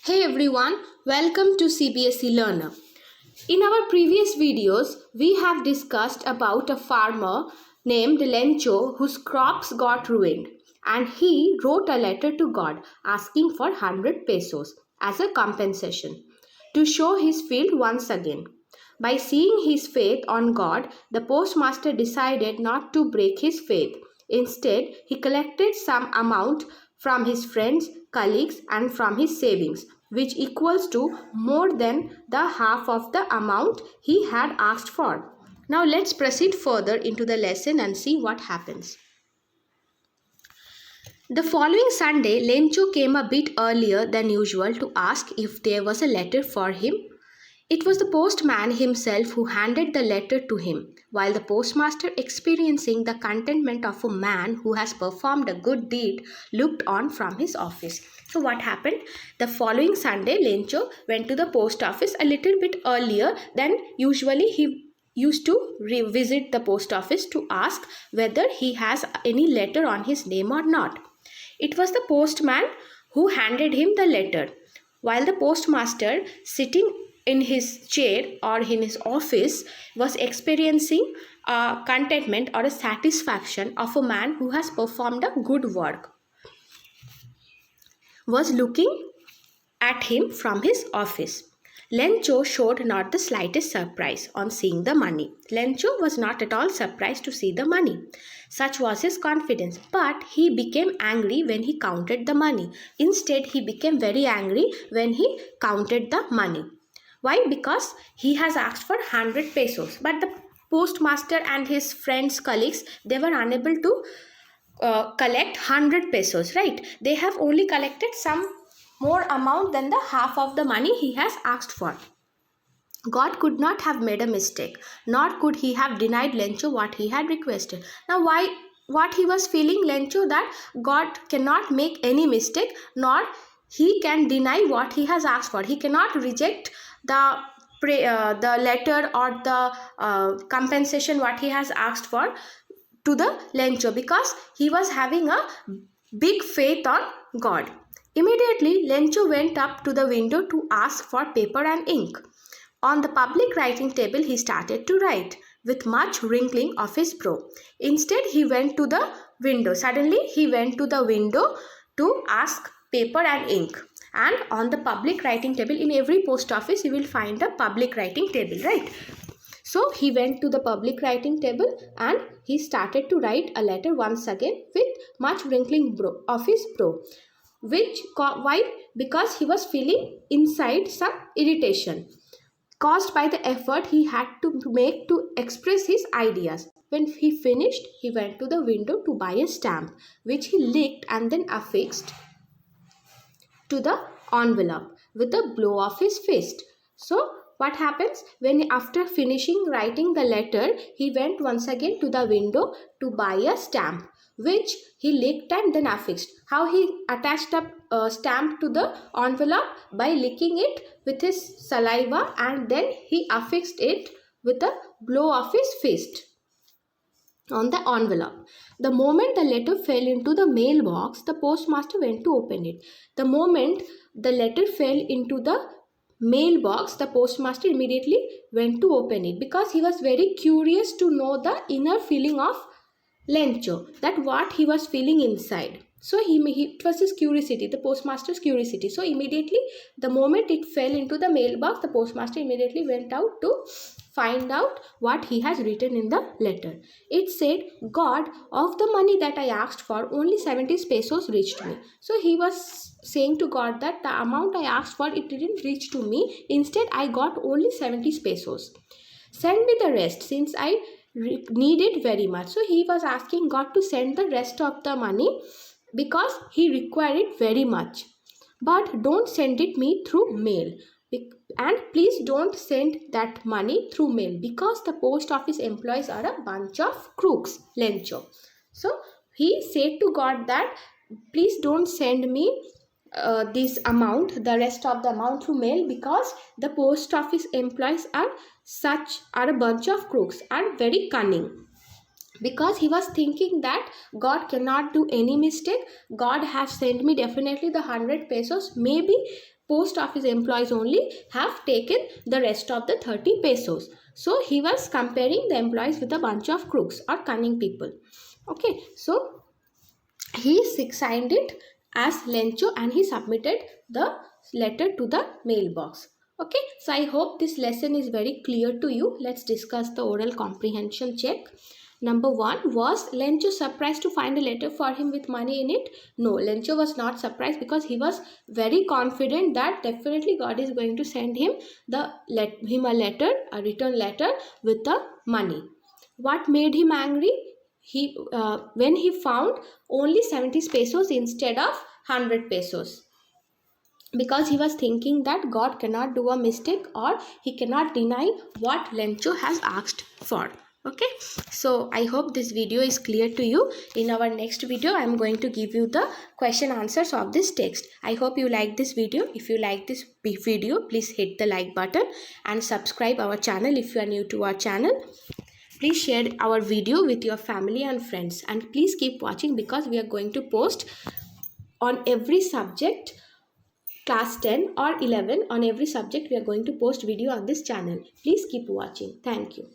Hey everyone, welcome to CBSE Learner. In our previous videos, we have discussed about a farmer named Lencho whose crops got ruined, and he wrote a letter to God asking for 100 pesos as a compensation to show his field once again. By seeing his faith on God, the postmaster decided not to break his faith. Instead, he collected some amount from his friends, colleagues, and from his savings, which equals to more than the half of the amount he had asked for. Now let's proceed further into the lesson and see what happens. The following Sunday, Lencho came a bit earlier than usual to ask if there was a letter for him. It was the postman himself who handed the letter to him, while the postmaster, experiencing the contentment of a man who has performed a good deed, looked on from his office. So what happened? The following Sunday, Lencho went to the post office a little bit earlier than usually he used to revisit the post office to ask whether he has any letter on his name or not. It was the postman who handed him the letter, while the postmaster, sitting in his chair or in his office, was experiencing a contentment or a satisfaction of a man who has performed a good work, was looking at him from his office. Lencho showed not the slightest surprise on seeing the money. Lencho was not at all surprised to see the money. Such was his confidence. But he became angry when he counted the money. Instead, he became very angry when he counted the money. Why? Because he has asked for 100 pesos. But the postmaster and his friends, colleagues, they were unable to collect 100 pesos, right? They have only collected some more amount than the half of the money he has asked for. God could not have made a mistake, nor could he have denied Lencho what he had requested. Now, what he was feeling, Lencho, that God cannot make any mistake, nor he can deny what he has asked for. He cannot reject the letter or the compensation what he has asked for to the Lencho, because he was having a big faith on God. Immediately, Lencho went up to the window to ask for paper and ink. On the public writing table, he started to write with much wrinkling of his brow. Instead, he went to the window. Suddenly, he went to the window to ask paper and ink. And on the public writing table, in every post office, you will find a public writing table, right? So he went to the public writing table and he started to write a letter once again with much wrinkling of his brow. Why? Because he was feeling inside some irritation caused by the effort he had to make to express his ideas. When he finished, he went to the window to buy a stamp, which he licked and then affixed to the envelope with a blow of his fist. So what happens when after finishing writing the letter, he went once again to the window to buy a stamp, which he licked and then affixed. How he attached a stamp to the envelope? By licking it with his saliva, and then he affixed it with a blow of his fist on the envelope. The moment the letter fell into the mailbox, the postmaster went to open it. The moment the letter fell into the mailbox, the postmaster immediately went to open it, because he was very curious to know the inner feeling of Lencho, that what he was feeling inside. So it was his curiosity, the postmaster's curiosity. So immediately, the moment it fell into the mailbox, the postmaster immediately went out to find out what he has written in the letter. It said, God, of the money that I asked for, only 70 pesos reached me. So he was saying to God that the amount I asked for, it didn't reach to me. Instead, I got only 70 pesos. Send me the rest, since I need it very much. So he was asking God to send the rest of the money because he required it very much. But don't send it me through mail. And please don't send that money through mail, because the post office employees are a bunch of crooks, Lencho. So he said to God that please don't send me this amount, the rest of the amount through mail, because the post office employees are a bunch of crooks and very cunning. Because he was thinking that God cannot do any mistake. God has sent me definitely the 100 pesos. Maybe post office employees only have taken the rest of the 30 pesos. So he was comparing the employees with a bunch of crooks or cunning people. Okay, so he signed it as Lencho and he submitted the letter to the mailbox. Okay, so I hope this lesson is very clear to you. Let's discuss the oral comprehension check. Number 1, was Lencho surprised to find a letter for him with money in it? No, Lencho was not surprised because he was very confident that definitely God is going to send him a return letter with the money. What made him angry? When he found only 70 pesos instead of 100 pesos, because he was thinking that God cannot do a mistake or he cannot deny what Lencho has asked for. Okay, so I hope this video is clear to you. In our next video, I am going to give you the question answers of this text. I hope you like this video. If you like this video, please hit the like button and subscribe our channel if you are new to our channel. Please share our video with your family and friends, and please keep watching because we are going to post on every subject, class 10 or 11, on every subject we are going to post video on this channel. Please keep watching. Thank you.